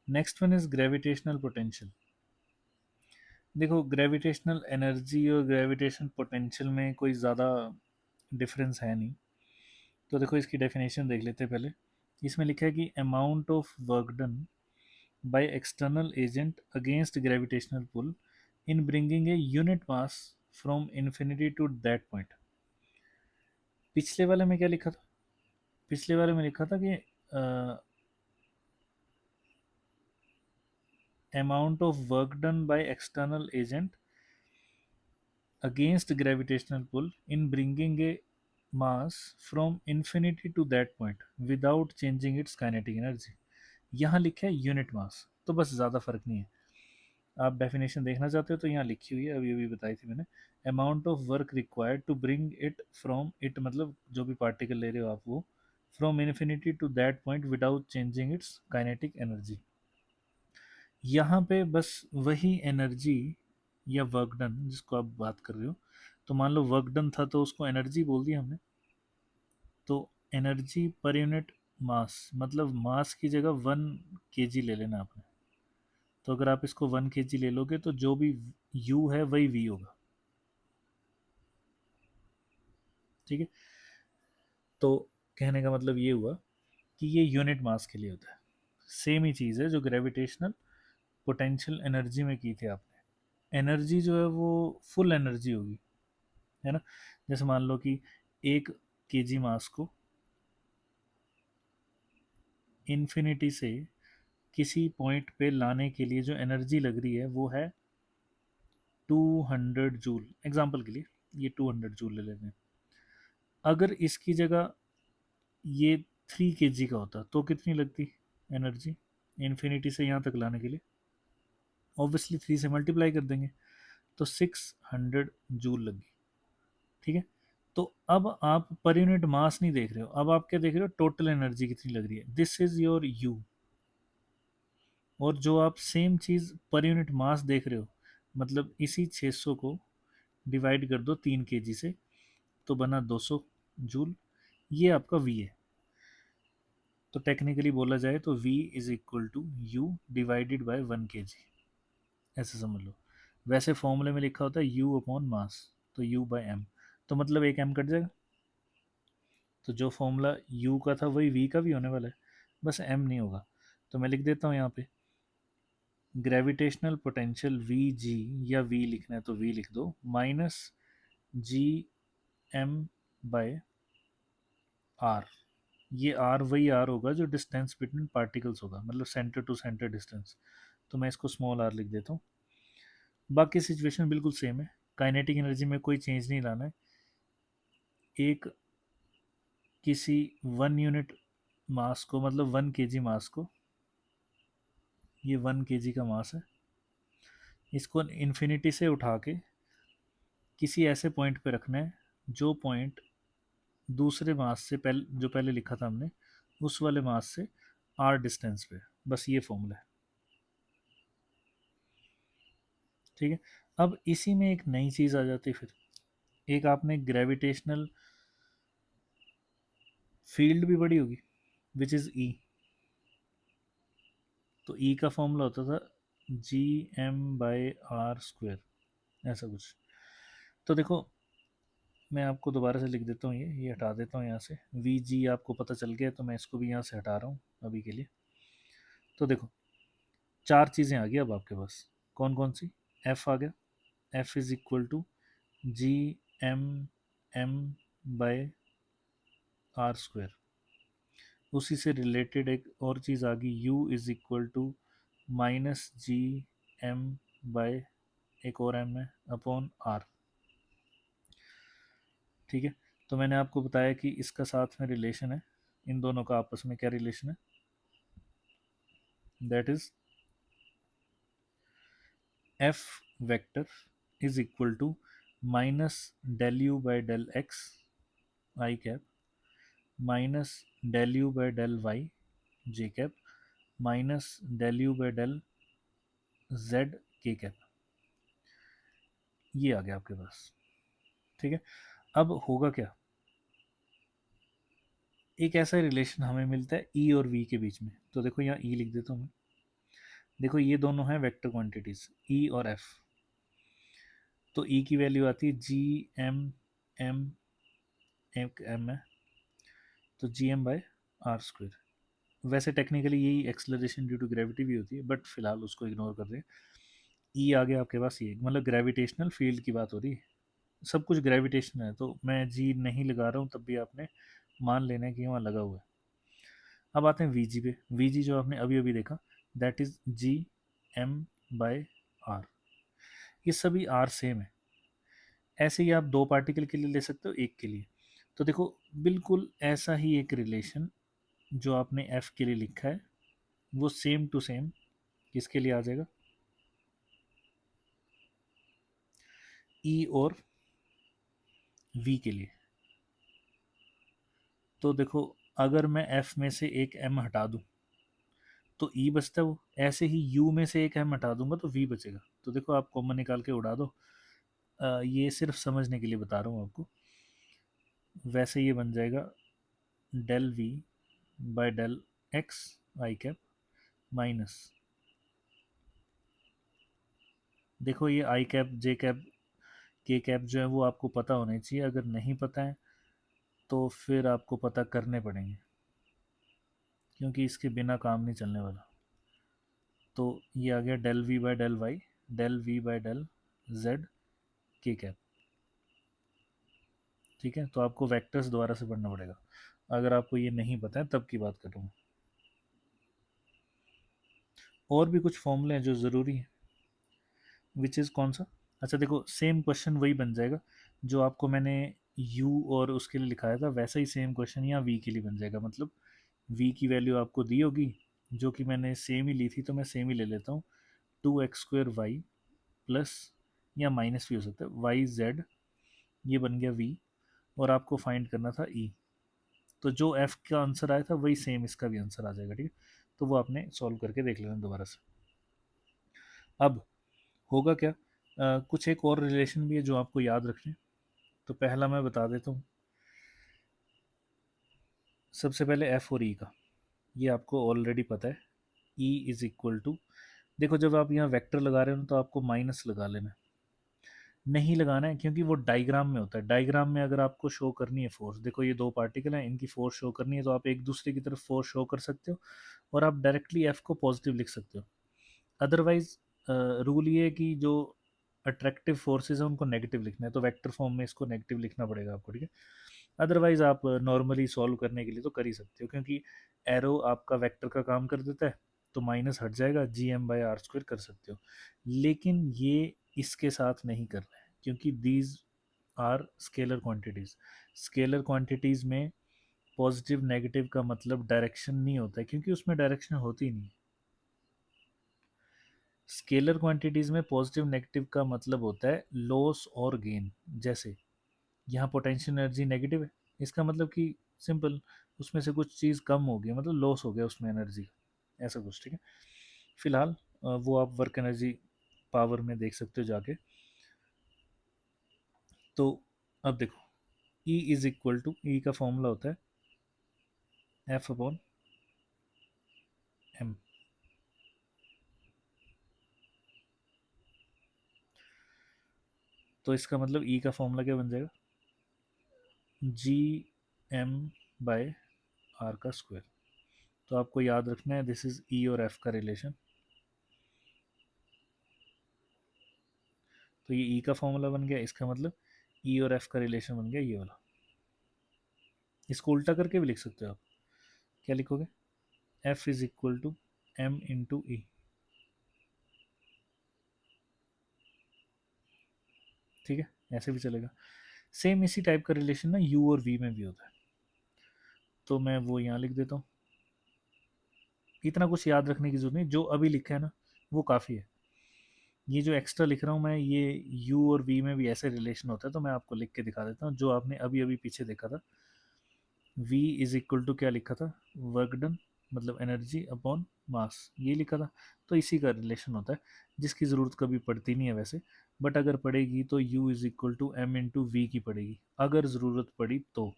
Next one is gravitational potential. देखो gravitational energy और gravitation potential में कोई ज़्यादा डिफरेंस है नहीं। तो देखो इसकी डेफिनेशन देख लेते हैं पहले। इसमें लिखा है कि amount of work done by external agent against gravitational pull in bringing a unit mass from infinity to that point. पिछले वाले में क्या लिखा था? पिछले वाले में लिखा था कि amount of work done by external agent against gravitational pull in bringing a mass from infinity to that point without changing its kinetic energy। यहाँ लिखा है यूनिट मास, तो बस ज़्यादा फर्क नहीं है। आप डेफिनेशन देखना चाहते हो तो यहाँ लिखी हुई है, अभी अभी बताई थी मैंने। Amount of work required to bring it from it, मतलब जो भी पार्टिकल ले रहे हो आप वो, from infinity to that point without changing its kinetic energy. यहाँ पे बस वही एनर्जी या वर्क डन जिसको आप बात कर रहे हो, तो मान लो वर्क डन था तो उसको एनर्जी बोल दिया हमने। तो एनर्जी पर यूनिट मास, मतलब मास की जगह 1 kg ले लेना आपने। तो अगर आप इसको 1 kg ले लोगे तो जो भी यू है वही वी होगा। ठीक है, तो कहने का मतलब ये हुआ कि ये यूनिट मास के लिए होता है। सेम ही चीज़ है जो ग्रेविटेशनल पोटेंशियल एनर्जी में की थी आपने। एनर्जी जो है वो फुल एनर्जी होगी, है ना। जैसे मान लो कि 1 kg मास को इन्फिनिटी से किसी पॉइंट पे लाने के लिए जो एनर्जी लग रही है वो है 200 जूल। एग्जांपल के लिए ये 200 जूल ले लेते हैं। अगर इसकी जगह ये 3 kg का होता तो कितनी लगती एनर्जी इन्फिनिटी से यहाँ तक लाने के लिए? ऑब्वियसली 3 से मल्टीप्लाई कर देंगे तो 600 जूल लगी। ठीक है, तो अब आप पर यूनिट मास नहीं देख रहे हो, अब आप क्या देख रहे हो? टोटल एनर्जी कितनी लग रही है। This is your you. और जो आप सेम चीज़ पर यूनिट मास देख रहे हो, मतलब इसी 600 को डिवाइड कर दो 3 kg से तो बना 200 जूल। ये आपका वी है। तो टेक्निकली बोला जाए तो V is equal to U divided by 1 kg, ऐसे समझ लो। वैसे फॉर्मूले में लिखा होता है यू अपॉन मास, तो यू बाय एम, तो मतलब एक एम कट जाएगा। तो जो फॉर्मूला यू का था वही वी का भी होने वाला है, बस एम नहीं होगा। तो मैं लिख देता हूँ यहाँ पे ग्रेविटेशनल पोटेंशियल वी जी, या वी लिखना है तो वी लिख दो, minus G M by R. ये आर वही आर होगा जो डिस्टेंस बिटवीन पार्टिकल्स होगा, मतलब सेंटर टू सेंटर डिस्टेंस। तो मैं इसको स्मॉल आर लिख देता हूँ। बाकी सिचुएशन बिल्कुल सेम है, काइनेटिक एनर्जी में कोई चेंज नहीं लाना है। एक किसी 1 यूनिट मास को, मतलब 1 kg मास को, ये 1 kg का मास है, इसको इन्फिनिटी से उठा के किसी ऐसे पॉइंट पे रखना है जो पॉइंट दूसरे मास से पहले, जो पहले लिखा था हमने, उस वाले मास से आर डिस्टेंस पे। बस ये फॉर्मूला है। ठीक है, अब इसी में एक नई चीज़ आ जाती है फिर। एक आपने ग्रेविटेशनल फील्ड भी पढ़ी होगी, विच इज़ ई। तो ई का फॉर्मूला होता था G M by R square, ऐसा कुछ। तो देखो मैं आपको दोबारा से लिख देता हूँ, ये हटा देता हूँ यहाँ से। वी जी आपको पता चल गया तो मैं इसको भी यहाँ से हटा रहा हूँ अभी के लिए। तो देखो 4 चीज़ें आ गई अब आपके पास। कौन कौन सी? एफ आ गया, F is equal to G M M by R square. उसी से रिलेटेड एक और चीज़ आ गई, U is equal to minus G M by एक और एम है अपॉन आर। ठीक है, तो मैंने आपको बताया कि इसका साथ में रिलेशन है, इन दोनों का आपस में क्या रिलेशन है? That is F vector is equal to minus del U by del X I cap minus del U by del Y J cap minus del U by del Z K cap. ये आ गया आपके पास। ठीक है, अब होगा क्या? एक ऐसा रिलेशन हमें मिलता है ई और वी के बीच में। तो देखो यहाँ ई लिख देता हूँ मैं। देखो ये दोनों हैं वेक्टर क्वांटिटीज ई और एफ। तो ई की वैल्यू आती है जी एम एम, एक एम है तो G M by R square. वैसे टेक्निकली यही एक्सेलरेशन ड्यू टू ग्रेविटी भी होती है, बट फिलहाल उसको इग्नोर कर रहे हैं। ई आ गया आपके पास, ये मतलब ग्रेविटेशनल फील्ड की बात हो रही है, सब कुछ ग्रेविटेशन है, तो मैं जी नहीं लगा रहा हूँ तब भी आपने मान लेना है कि वहाँ लगा हुआ है। अब आते हैं वी जी पे। वी जी जो आपने अभी अभी देखा, that is G M by R. ये सभी आर सेम है। ऐसे ही आप दो पार्टिकल के लिए ले सकते हो, एक के लिए। तो देखो बिल्कुल ऐसा ही एक रिलेशन जो आपने एफ के लिए लिखा है, वो सेम टू सेम किसके लिए आ जाएगा, ई और वी के लिए। तो देखो अगर मैं एफ में से एक एम हटा दूं तो ई बचता है वो, ऐसे ही यू में से एक एम हटा दूंगा तो वी बचेगा। तो देखो आप कॉमन निकाल के उड़ा दो। ये सिर्फ समझने के लिए बता रहा हूँ आपको। वैसे ये बन जाएगा del V by del X I cap minus, देखो ये I cap J cap K cap जो है वो आपको पता होने चाहिए, अगर नहीं पता है तो फिर आपको पता करने पड़ेंगे, क्योंकि इसके बिना काम नहीं चलने वाला। तो ये आ गया del V by del Y, del V by del Z K cap. ठीक है, तो आपको वेक्टर्स दोबारा से पढ़ना पड़ेगा, अगर आपको ये नहीं पता है तब की बात करूँगा। और भी कुछ फॉर्मूले हैं जो ज़रूरी है, विच इज़ कौन सा। अच्छा देखो सेम क्वेश्चन वही बन जाएगा जो आपको मैंने u और उसके लिए लिखाया था, वैसा ही सेम क्वेश्चन यहाँ v के लिए बन जाएगा। मतलब v की वैल्यू आपको दी होगी जो कि मैंने सेम ही ली थी, तो मैं सेम ही ले लेता हूँ, 2x² y प्लस या माइनस भी हो सकता है वाई जेड, ये बन गया v। और आपको फाइंड करना था e, तो जो f का आंसर आया था वही सेम इसका भी आंसर आ जाएगा। ठीक है, तो वो आपने सॉल्व करके देख लेना दोबारा से। अब होगा क्या, कुछ एक और रिलेशन भी है जो आपको याद रखने। तो पहला मैं बता देता हूँ, सबसे पहले एफ और ई का, ये आपको ऑलरेडी पता है। ई इज इक्वल टू, देखो जब आप यहाँ वेक्टर लगा रहे हो तो आपको माइनस लगा लेना है, नहीं लगाना है क्योंकि वो डायग्राम में होता है। डायग्राम में अगर आपको शो करनी है फोर्स, देखो ये दो पार्टिकल हैं, इनकी फोर्स शो करनी है तो आप एक दूसरे की तरफ फोर्स शो कर सकते हो और आप डायरेक्टली एफ को पॉजिटिव लिख सकते हो। अदरवाइज रूल ये है कि जो अट्रैक्टिव फोर्सेज है उनको नेगेटिव लिखना है, तो वेक्टर फॉर्म में इसको नेगेटिव लिखना पड़ेगा आपको। ठीक है, अदरवाइज आप नॉर्मली सॉल्व करने के लिए तो कर ही सकते हो, क्योंकि एरो आपका वेक्टर का काम कर देता है, तो माइनस हट जाएगा, G M by R square कर सकते हो। लेकिन ये इसके साथ नहीं कर रहे हैं क्योंकि these are scalar quantities. Scalar quantities में पॉजिटिव नेगेटिव का मतलब डायरेक्शन नहीं होता है, क्योंकि उसमें डायरेक्शन होती नहीं। स्केलर क्वांटिटीज में पॉजिटिव नेगेटिव का मतलब होता है लॉस और गेन। जैसे यहाँ पोटेंशियल एनर्जी नेगेटिव है, इसका मतलब कि सिंपल, उसमें से कुछ चीज़ कम हो गई, मतलब लॉस हो गया उसमें एनर्जी, ऐसा कुछ। ठीक है, फिलहाल वो आप वर्क एनर्जी पावर में देख सकते हो जाके। तो अब देखो E इज इक्वल टू, ई का फॉर्मूला होता है एफ अपॉन एम। तो इसका मतलब ई का फॉर्मूला क्या बन जाएगा, जी एम बाय आर का स्क्वायर। तो आपको याद रखना है दिस इज ई और एफ का रिलेशन। तो ये ई का फॉर्मूला बन गया, इसका मतलब ई और एफ का रिलेशन बन गया ये वाला। इसको उल्टा करके भी लिख सकते हो आप, क्या लिखोगे, F is equal to M into E. ठीक है, ऐसे भी चलेगा। सेम इसी टाइप का रिलेशन ना यू और वी में भी होता है, तो मैं वो यहाँ लिख देता हूँ। इतना कुछ याद रखने की जरूरत नहीं, जो अभी लिखा है ना वो काफ़ी है। ये जो एक्स्ट्रा लिख रहा हूँ मैं, ये यू और वी में भी ऐसे रिलेशन होता है, तो मैं आपको लिख के दिखा देता हूँ। जो आपने अभी अभी पीछे देखा था, v इज इक्वल टू क्या लिखा था, वर्क डन मतलब एनर्जी अपॉन मास, ये लिखा था। तो इसी का रिलेशन होता है, जिसकी ज़रूरत कभी पड़ती नहीं है वैसे, बट अगर पड़ेगी तो u is equal to M into V की पड़ेगी, अगर ज़रूरत पड़ी तो,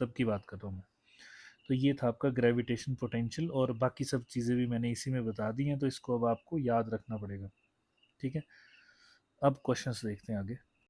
तब की बात कर रहा हूँ मैं। तो ये था आपका ग्रेविटेशन पोटेंशियल, और बाकी सब चीज़ें भी मैंने इसी में बता दी हैं, तो इसको अब आपको याद रखना पड़ेगा। ठीक है, अब क्वेश्चंस देखते हैं आगे।